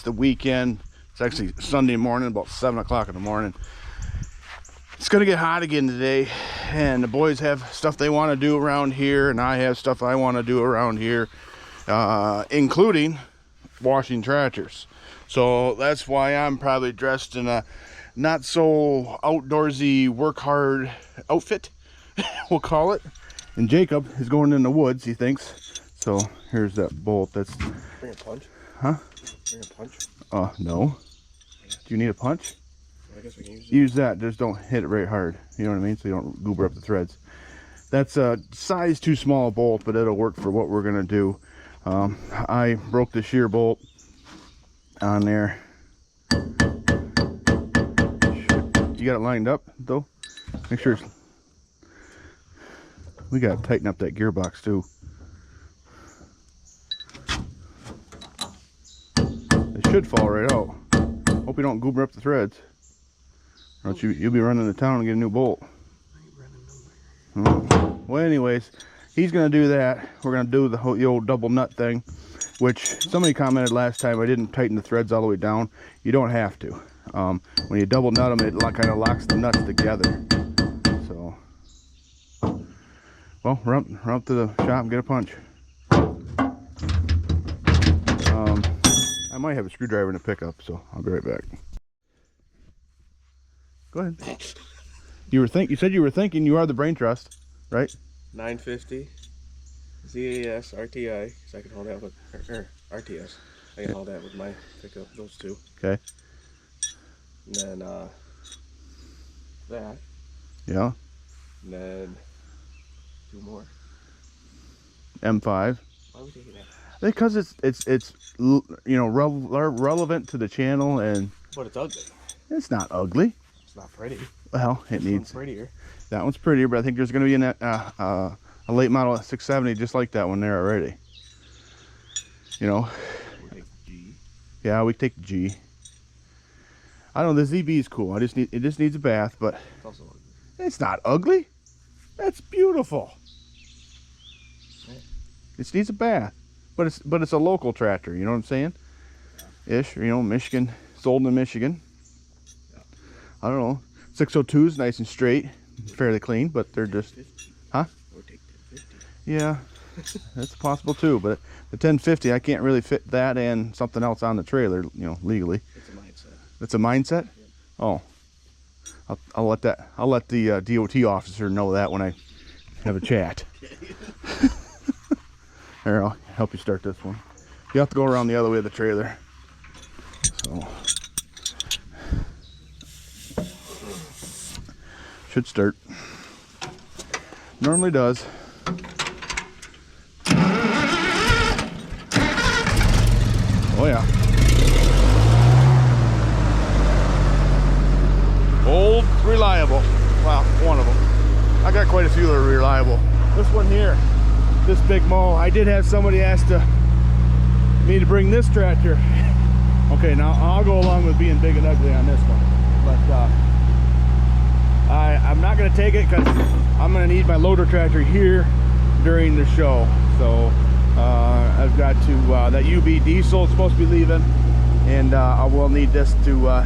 It's the weekend. It's actually Sunday morning, about 7 o'clock in the morning. It's gonna get hot again today, and the boys have stuff they want to do around here, and I have stuff I want to do around here, including washing tractors. So that's why I'm probably dressed in a not so outdoorsy, work hard outfit, we'll call it. And Jacob is going in the woods, he thinks. So here's that bolt. That's bring a punch. Huh? Bring a punch. No. Do you need a punch? I guess we can use that. Just don't hit it very hard. You know what I mean? So you don't goober up the threads. That's a size too small a bolt, but it'll work for what we're gonna do. I broke the shear bolt on there. You got it lined up though? Make sure we gotta tighten up that gearbox too. It should fall right out. Hope you don't goober up the threads. Or else you'll be running to town and get a new bolt. Well, anyways, he's gonna do that. We're gonna do the old double nut thing, which somebody commented last time I didn't tighten the threads all the way down. You don't have to. When you double nut them, it kind of locks the nuts together. So, well, run up to the shop and get a punch. I might have a screwdriver in the pickup, so I'll be right back. Go ahead. You said you were thinking. You are the brain trust, right? 950 ZAS RTI, because I can hold that with RTS. I can hold that with my pickup. Those two. Okay. And then that. Yeah. And then 2 more. M5. Why are we taking that? Because it's you know, relevant to the channel, and But it's ugly. it's not ugly. It's not pretty. Well, it This needs one's prettier. that one's prettier, but I think there's going to be a late model 670 just like that one there already. You know. We'll take G. Yeah, we take the G. I don't know, the ZB is cool. It just needs a bath, but It's also ugly. it's not ugly. That's beautiful. Yeah. It needs a bath, but it's a local tractor. You know what I'm saying? Yeah. Ish, you know, Michigan, sold in Michigan. Yeah. I don't know. 602's nice and straight, fairly clean, but they're just, 1050. huh? Or take 1050. Yeah, that's possible too. But the 1050, I can't really fit that and something else on the trailer, you know, legally. It's a mindset. It's a mindset. Yep. Oh, I'll let the DOT officer know that when I have a chat. Here, I'll help you start this one. You have to go around the other way of the trailer. So should start. Normally does. Oh yeah. Old, reliable. Well, one of them. I got quite a few that are reliable. This one here, this big mow, I did have somebody ask me to bring this tractor. Okay, now I'll go along with being big and ugly on this one, but I'm not going to take it because I'm going to need my loader tractor here during the show. So I've got to that UB diesel is supposed to be leaving, and I will need this to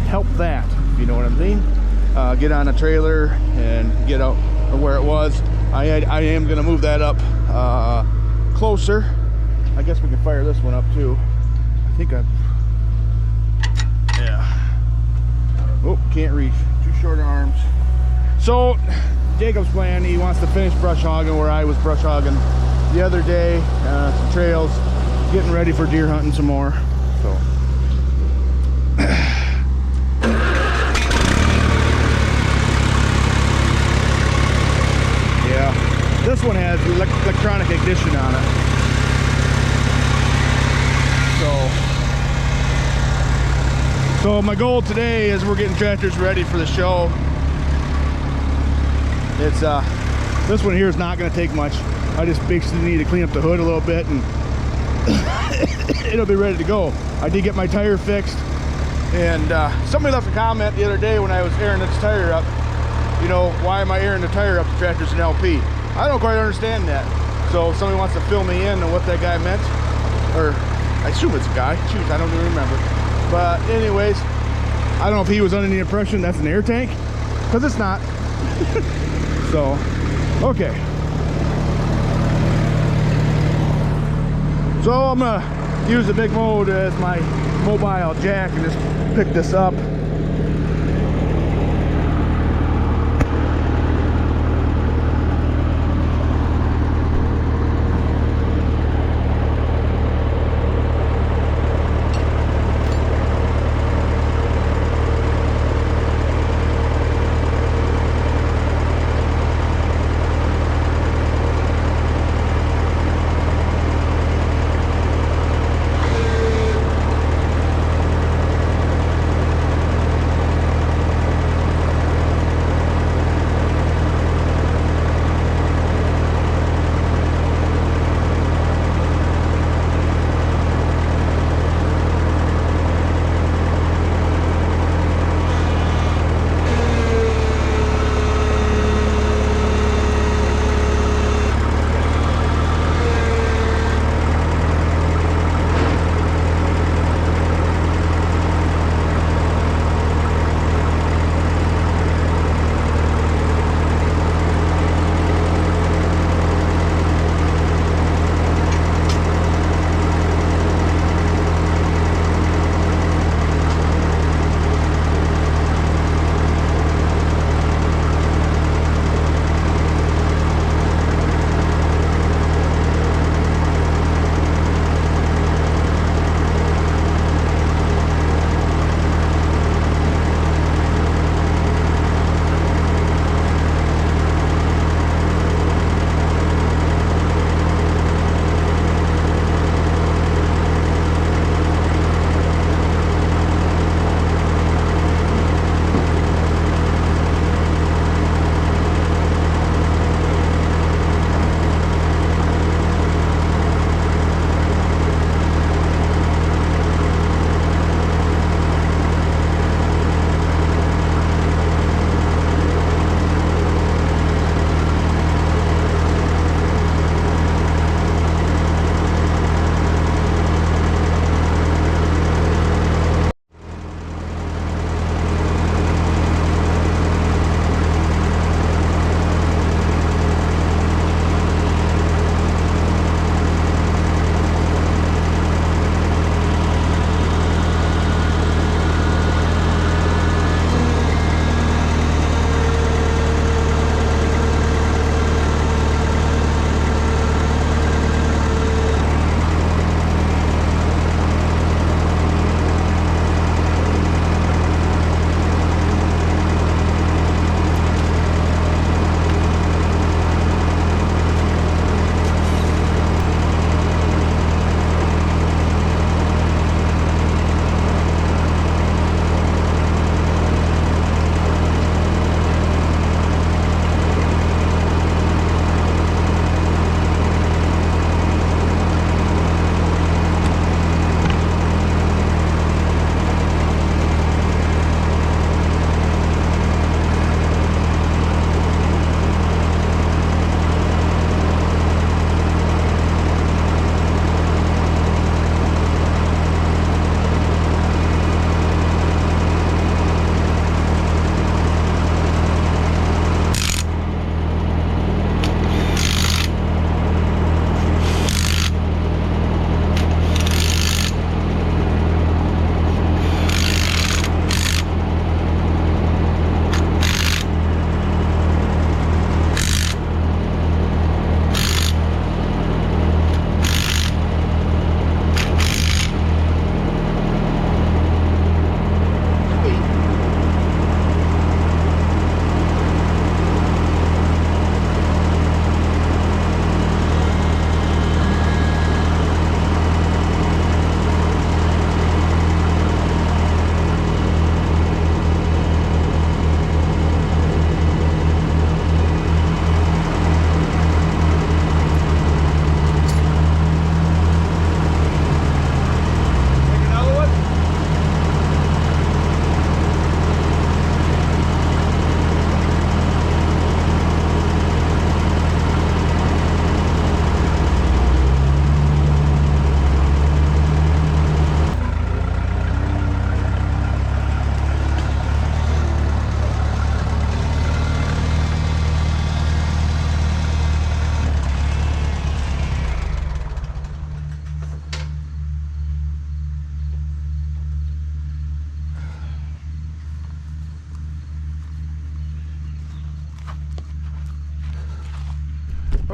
help that, if you know what I mean. Get on a trailer and get out where it was. I am going to move that up closer. I guess we can fire this one up too. I think yeah. Oh, can't reach. Too short arms. So Jacob's plan, he wants to finish brush hogging where I was brush hogging the other day. Some trails, getting ready for deer hunting some more. So yeah, this one has electronic ignition on it. So my goal today is we're getting tractors ready for the show. It's this one here is not going to take much. I just basically need to clean up the hood a little bit and it'll be ready to go. I did get my tire fixed, and somebody left a comment the other day when I was airing this tire up. You know, why am I airing the tire up? The tractor's an LP. I don't quite understand that. So if somebody wants to fill me in on what that guy meant, or I assume it's a guy. Shoot, I don't even remember. But anyways, I don't know if he was under the impression that's an air tank, because it's not. So, okay. So I'm gonna use the big mode as my mobile jack and just pick this up.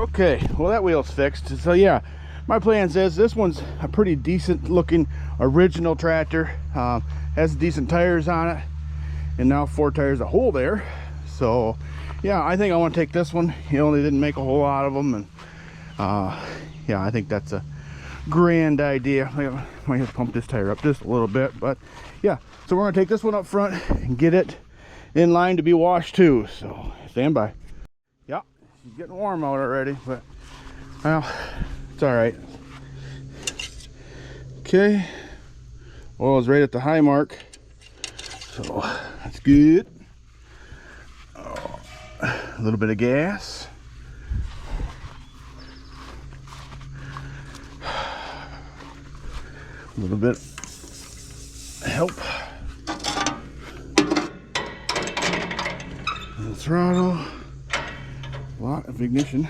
Okay, well that wheel's fixed. So yeah, my plan says this one's a pretty decent looking original tractor. Has decent tires on it, and now 4 tires a hole there. So yeah, I think I want to take this one. You know, they didn't make a whole lot of them, and yeah, I think that's a grand idea. I might have to pump this tire up just a little bit, but yeah, so we're gonna take this one up front and get it in line to be washed too. So stand by. Yeah, it's getting warm out already, but well, it's all right. Okay, oil is right at the high mark, so that's good. Oh, a little bit of gas. A little bit help. The throttle. A lot of ignition.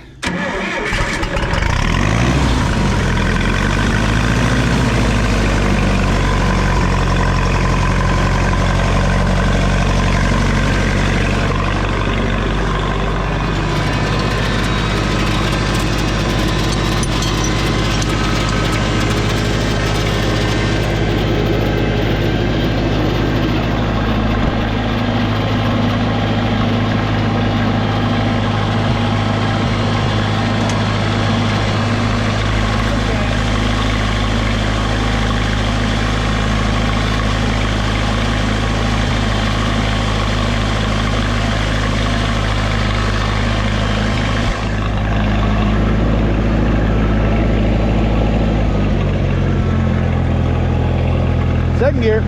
Second gear.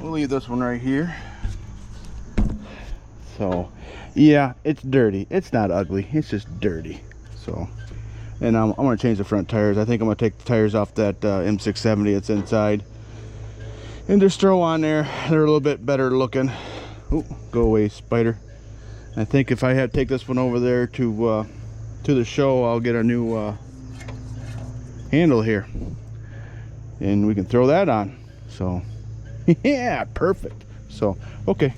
Leave this one right here. So yeah, it's dirty. It's not ugly, it's just dirty. So, and I'm going to change the front tires. I think I'm going to take the tires off that M670 that's inside and just throw on there. They're a little bit better looking. Oh, go away, spider. I think if I had to take this one over there to the show, I'll get a new handle here and we can throw that on. So yeah, perfect. So okay,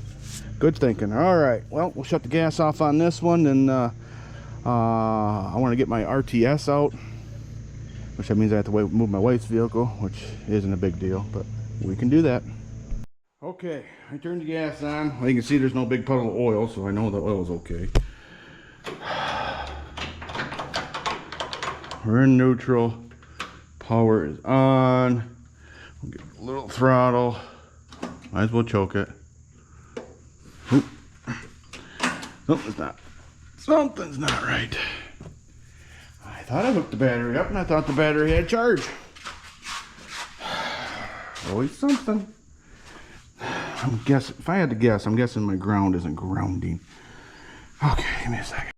good thinking. All right, well, we'll shut the gas off on this one, and I want to get my RTS out, which that means I have to move my wife's vehicle, which isn't a big deal, but we can do that. Okay, I turned the gas on. Well, you can see there's no big puddle of oil, so I know the oil's okay. We're in neutral. Power is on. We'll get a little throttle. Might as well choke it. Oop. Something's not right. I thought I hooked the battery up and I thought the battery had charge. Always something. I'm guessing, if I had to guess, I'm guessing my ground isn't grounding. Okay, give me a second.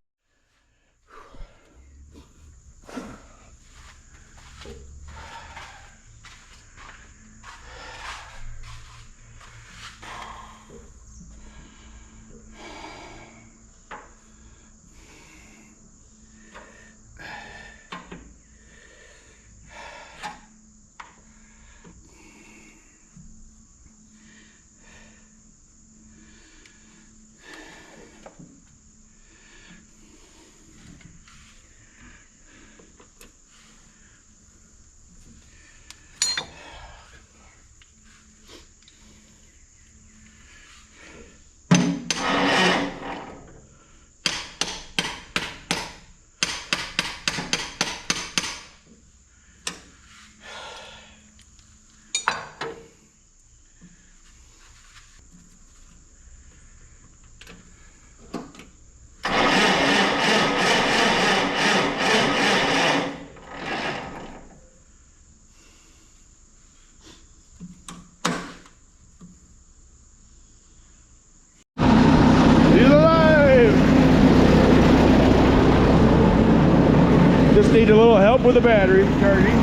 Just need a little help with the battery charging.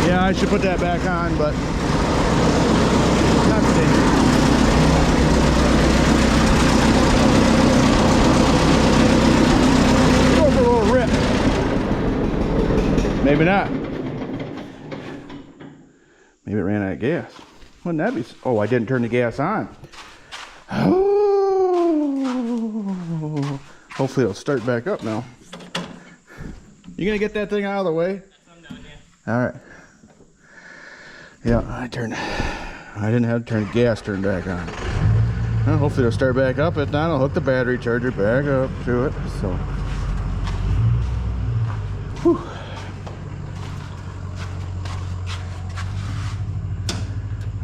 Yeah, I should put that back on, but not today. Go for a little rip. Maybe not. Maybe it ran out of gas. Wouldn't that be? Oh, I didn't turn the gas on. Oh, hopefully it'll start back up now. You gonna get that thing out of the way? I'm done, yeah. All right. Yeah, I didn't have to turn the gas turned back on. Well, hopefully it'll start back up. If not, I'll hook the battery charger back up to it. So, whew.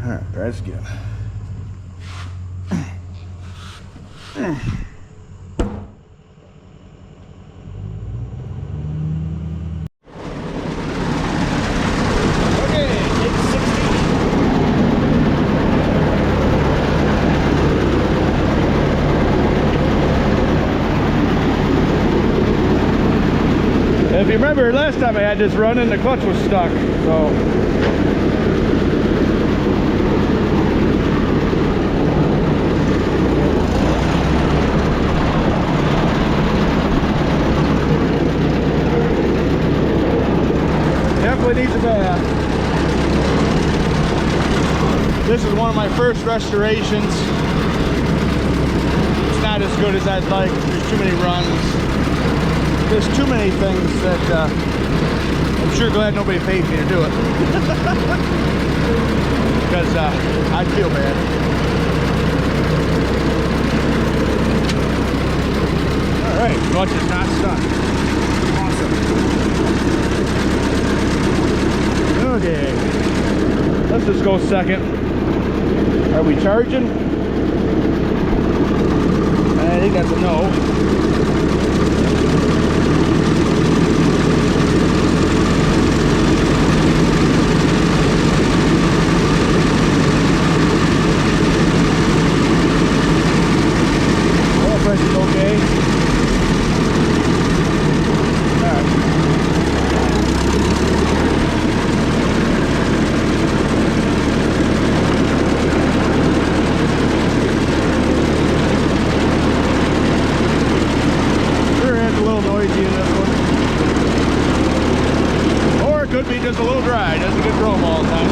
All right, try this again. If you remember last time I had this running, the clutch was stuck, so. Definitely needs a bath. This is one of my first restorations. It's not as good as I'd like. There's too many runs. There's too many things that I'm sure glad nobody paid me to do it. Because I'd feel bad. Alright, clutch is not stuck. Awesome. Okay. Let's just go second. Are we charging? I think that's a no. Okay. All right. Sure, it's a little noisy in this one. Or it could be just a little dry. It doesn't get drove all the time.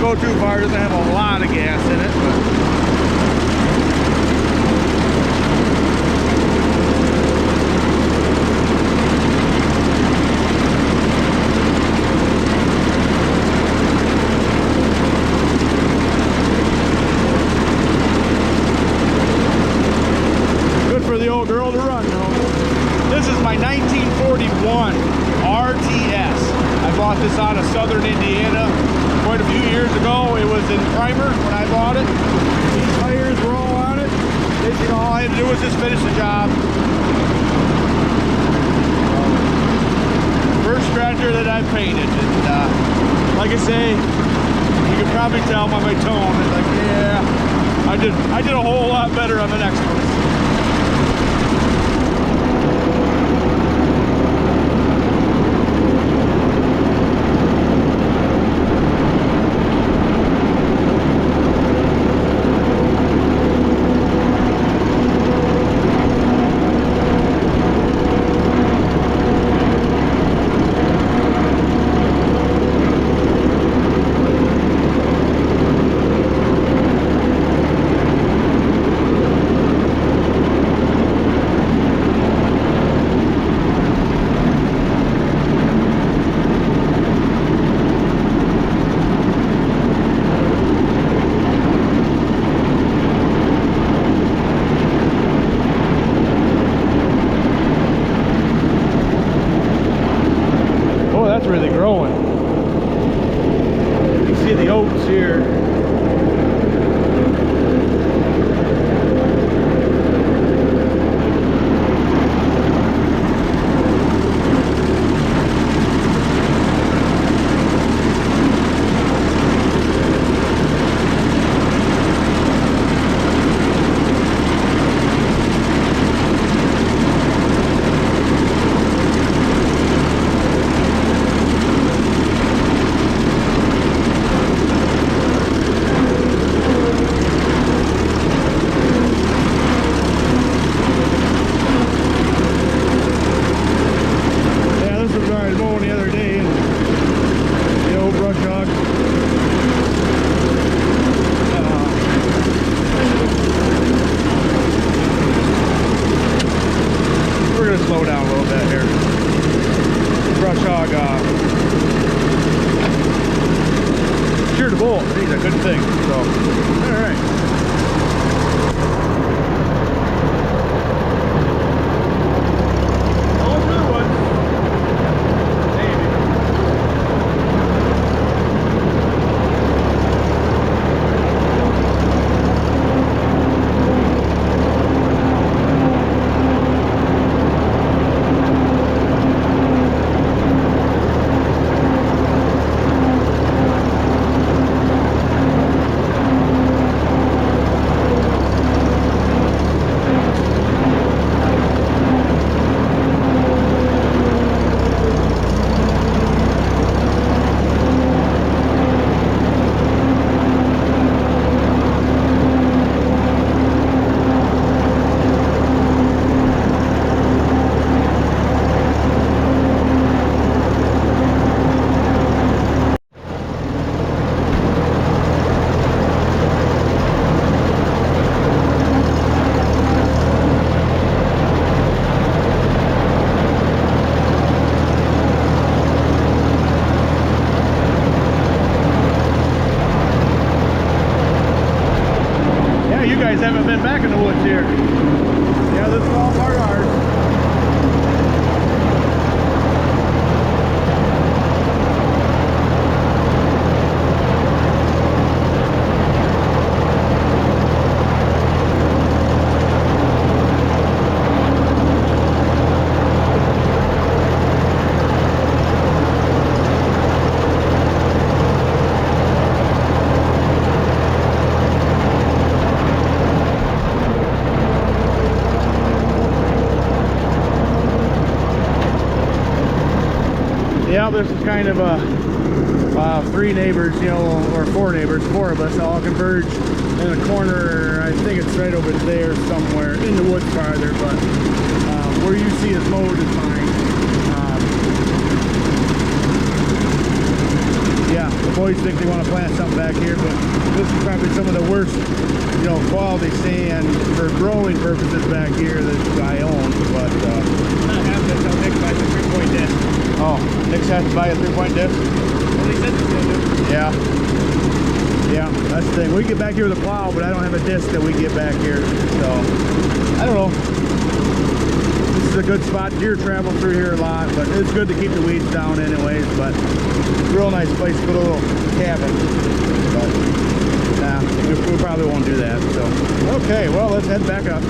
Go too far, doesn't have a lot of gas in it, but good for the old girl to run though. This is my 1941 RTS. I bought this out of southern Indiana quite a few years ago. It was in primer when I bought it. These tires were all on it. You know, all I had to do was just finish the job. First scratcher that I painted. And like I say, you can probably tell by my tone. It's like, yeah, I did a whole lot better on the next one. the oats here. Slow down a little bit here. Brush hog sheared the bolt. He's a good thing. So, all right. Haven't been back in the woods here. Yeah, this is all part of ours. Yeah, this is kind of three neighbors, you know, or four neighbors, four of us all converge in a corner. I think it's right over there somewhere in the woods farther, but where you see is mowed is mine. Yeah, the boys think they want to plant something back here, but this is probably some of the worst, you know, quality sand for growing purposes back here that I own. But not having this, I'll take by the 3-point disc. Oh, Nick's has to buy a 3-point disc? Well, he said he's gonna do. Yeah. Yeah, that's the thing. We get back here with a plow, but I don't have a disc that we get back here. So, I don't know. This is a good spot. Deer travel through here a lot, but it's good to keep the weeds down anyways. But real nice place to put a little cabin. But, nah, we probably won't do that. So, okay, well, let's head back up.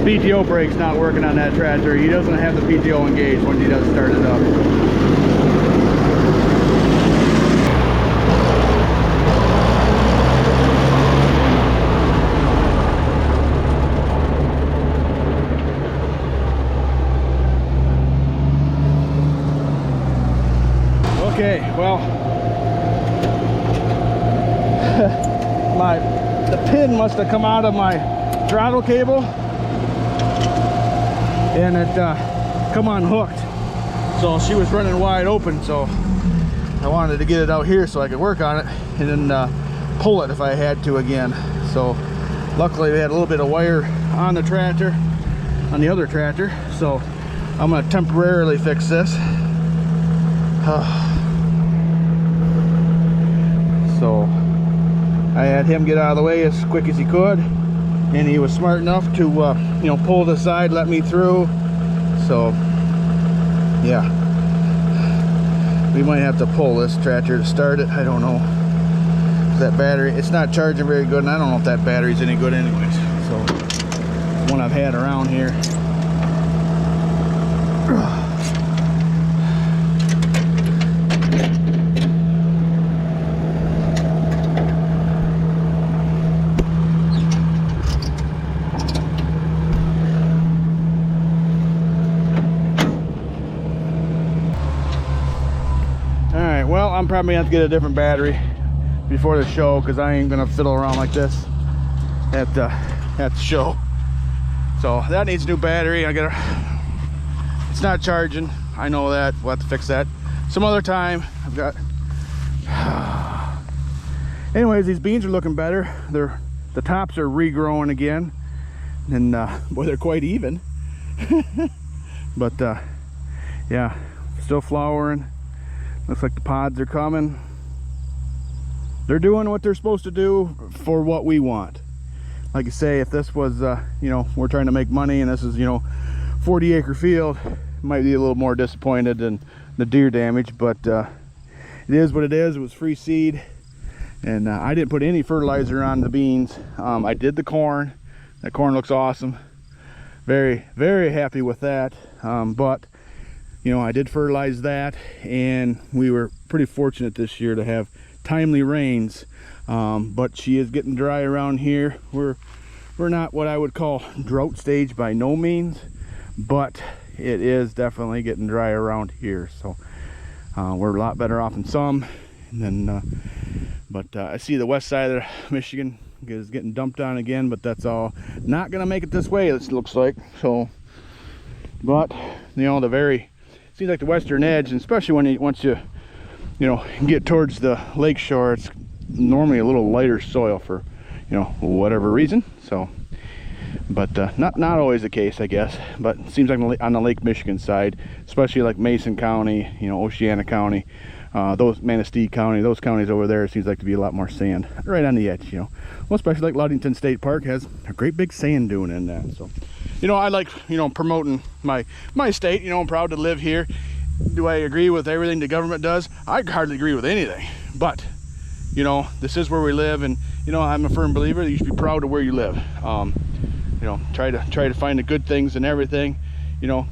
PTO brake's not working on that tractor. He doesn't have the PTO engaged when he does start it up. Okay, well, the pin must have come out of my throttle cable, and it come unhooked. So she was running wide open, so I wanted to get it out here so I could work on it and then pull it if I had to again. So luckily we had a little bit of wire on the tractor, on the other tractor, so I'm going to temporarily fix this. So I had him get out of the way as quick as he could, and he was smart enough to you know, pull to the side, let me through. So yeah, we might have to pull this tractor to start it. I don't know, that battery, it's not charging very good, and I don't know if that battery's any good anyways. So one I've had around here. Well, I'm probably gonna have to get a different battery before the show, because I ain't gonna fiddle around like this at the show. So that needs a new battery. It's not charging. I know that. We'll have to fix that some other time. I've got anyways, these beans are looking better. The tops are regrowing again, and boy, they're quite even. But yeah, still flowering. Looks like the pods are coming. They're doing what they're supposed to do for what we want. Like you say, if this was, you know, we're trying to make money and this is, you know, 40-acre field, might be a little more disappointed than the deer damage, but it is what it is. It was free seed, and I didn't put any fertilizer on the beans. I did the corn. That corn looks awesome. Very, very happy with that. But you know, I did fertilize that, and we were pretty fortunate this year to have timely rains. But she is getting dry around here. We're not what I would call drought stage by no means, but it is definitely getting dry around here. So we're a lot better off than some. And then, but I see the west side of Michigan is getting dumped on again, but that's all not gonna make it this way, it looks like. So, but you know, seems like the western edge, and especially once you know, get towards the lake shore, it's normally a little lighter soil for, you know, whatever reason. So, but not always the case, I guess. But it seems like on the Lake Michigan side, especially like Mason County, you know, Oceana County, those Manistee County, those counties over there, it seems like to be a lot more sand right on the edge, you know. Well, especially like Ludington State Park has a great big sand dune in that. So, you know, I like, you know, promoting my state. You know, I'm proud to live here. Do I agree with everything the government does? I hardly agree with anything, but you know, this is where we live, and you know, I'm a firm believer that you should be proud of where you live. You know, try to find the good things in everything. You know,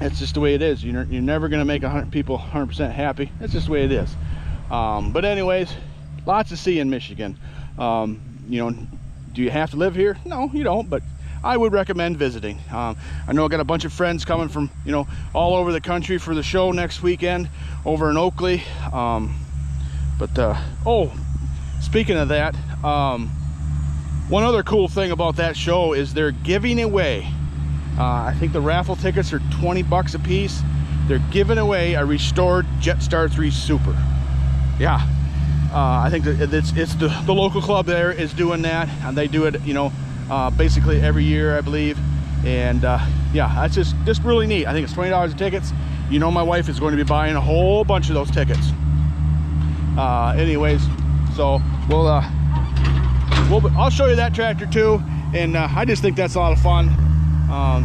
it's just the way it is. You're never gonna make people 100% happy. That's just the way it is. But anyways, lots to see in Michigan. You know, do you have to live here? No, you don't, but I would recommend visiting. I know I got a bunch of friends coming from, you know, all over the country for the show next weekend over in Oakley. Oh, speaking of that, one other cool thing about that show is they're giving away, I think the raffle tickets are 20 bucks a piece. They're giving away a restored Jetstar 3 Super. Yeah, I think that it's the local club there is doing that, and they do it, you know, basically every year, I believe. And yeah, that's just really neat. I think it's $20 of tickets. You know, my wife is going to be buying a whole bunch of those tickets. Anyways, so I'll show you that tractor too, and I just think that's a lot of fun.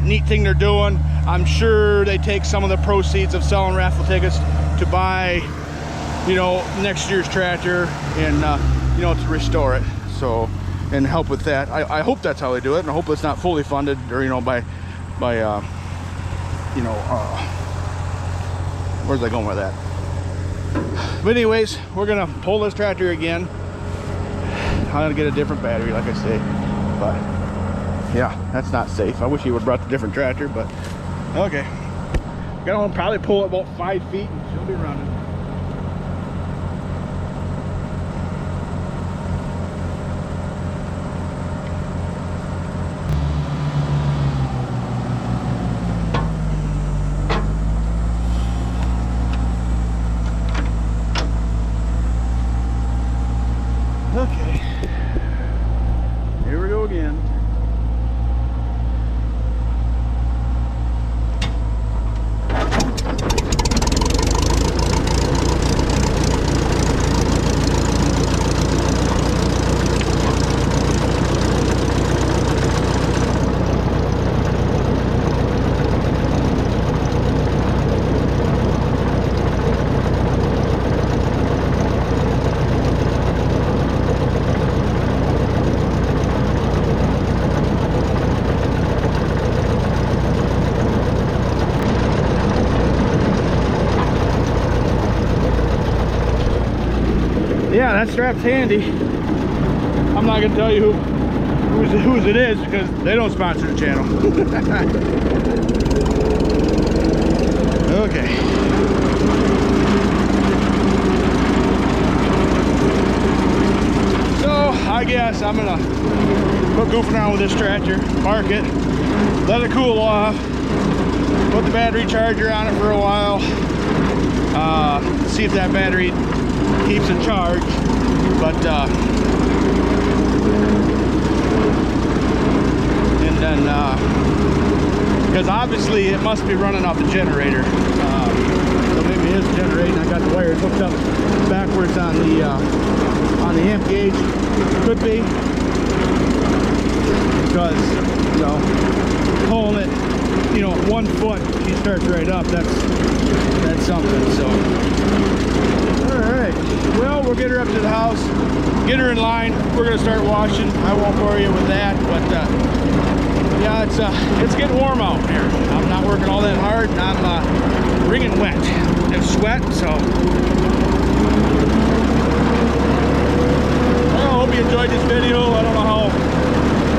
Neat thing they're doing. I'm sure they take some of the proceeds of selling raffle tickets to buy, you know, next year's tractor and you know, to restore it. So and help with that. I hope that's how they do it, and I hope it's not fully funded, or you know, by you know, where's I going with that? But anyways, we're gonna pull this tractor again. I'm gonna get a different battery, like I say, but yeah, that's not safe. I wish he would have brought the different tractor, but okay. Gonna probably pull it about 5 feet and she'll be running. Okay, here we go again. Yeah, that strap's handy. I'm not gonna tell you whose it is because they don't sponsor the channel. Okay. So I guess I'm gonna quit goofing around with this tractor, park it, let it cool off, put the battery charger on it for a while, see if that battery keeps in charge, but and then because obviously it must be running off the generator, so maybe it is generating. I got the wires hooked up backwards on the amp gauge. Could be, because you know, pulling it, you know, 1 foot, she starts right up. That's something. So alright, well, we'll get her up to the house, get her in line. We're gonna start washing. I won't bore you with that, but yeah, it's getting warm out here. I'm not working all that hard, and I'm wringing wet and sweat, so I hope you enjoyed this video. I don't know how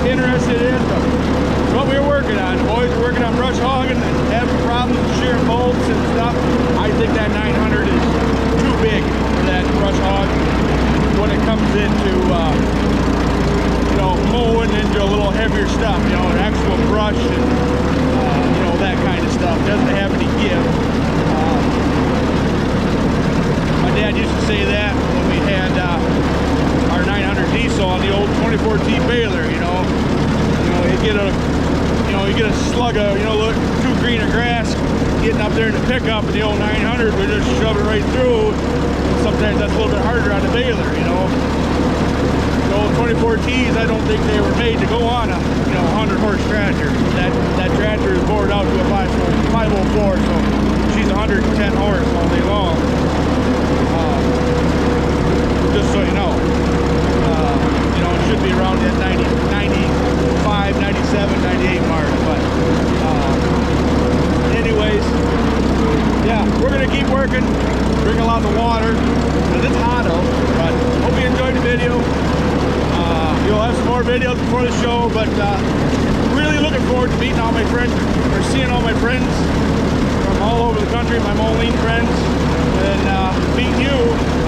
interested it is, but it's what we were working on. The boys are working on brush hogging and having problems with shearing bolts and stuff. I think that 900 is too big for that brush hog when it comes into you know, mowing into a little heavier stuff, you know, an actual brush and you know, that kind of stuff. Doesn't have any give. My dad used to say that when we had our 900 diesel on the old 24T baler. You know, you get a slug of, you know, look, 2 green of grass getting up there in the pickup, and the old 900 we just shove it right through. Sometimes that's a little bit harder on the baler, you know. The old 24Ts, I don't think they were made to go on a, you know, 100 horse tractor. That tractor is bored out to a 504, so she's 110 horse all day long. Just so you know, it should be around that 90, 95, 97, 98 mark, but anyways, yeah, we're gonna keep working, bring a lot of water, because it's hot out. But hope you enjoyed the video. You'll have some more videos before the show, but really looking forward to meeting all my friends, or seeing all my friends from all over the country, my Moline friends, and meeting you.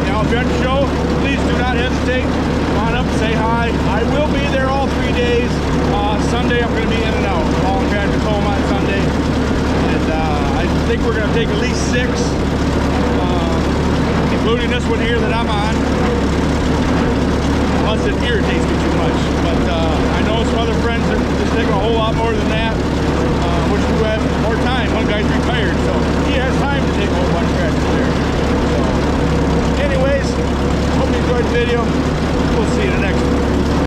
You know, if you're at the show, please do not hesitate. Come on up and say hi. I will be there all 3 days. Sunday I'm going to be in and out, hauling tractors home on Sunday, and I think we're going to take at least 6, including this one here that I'm on, unless it irritates me too much. But I know some other friends